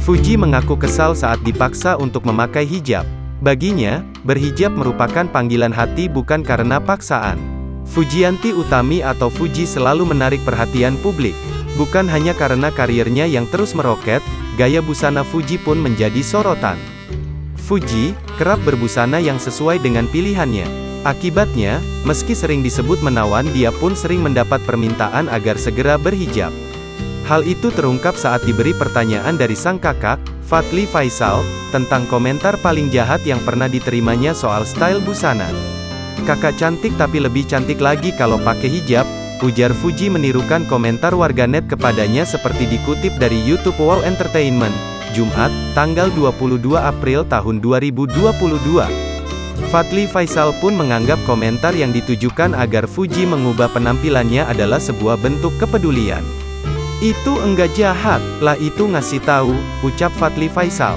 Fuji mengaku kesal saat dipaksa untuk memakai hijab. Baginya, berhijab merupakan panggilan hati bukan karena paksaan. Fujianti Utami atau Fuji selalu menarik perhatian publik. Bukan hanya karena karirnya yang terus meroket, gaya busana Fuji pun menjadi sorotan. Fuji kerap berbusana yang sesuai dengan pilihannya. Akibatnya, meski sering disebut menawan, dia pun sering mendapat permintaan agar segera berhijab. Hal itu terungkap saat diberi pertanyaan dari sang kakak, Fadly Faisal, tentang komentar paling jahat yang pernah diterimanya soal style busana. "Kakak cantik tapi lebih cantik lagi kalau pakai hijab," ujar Fuji menirukan komentar warganet kepadanya seperti dikutip dari YouTube Wow Entertainment, Jumat, tanggal 22 April tahun 2022. Fadly Faisal pun menganggap komentar yang ditujukan agar Fuji mengubah penampilannya adalah sebuah bentuk kepedulian. "Itu enggak jahat, lah itu ngasih tahu," ucap Fadly Faisal.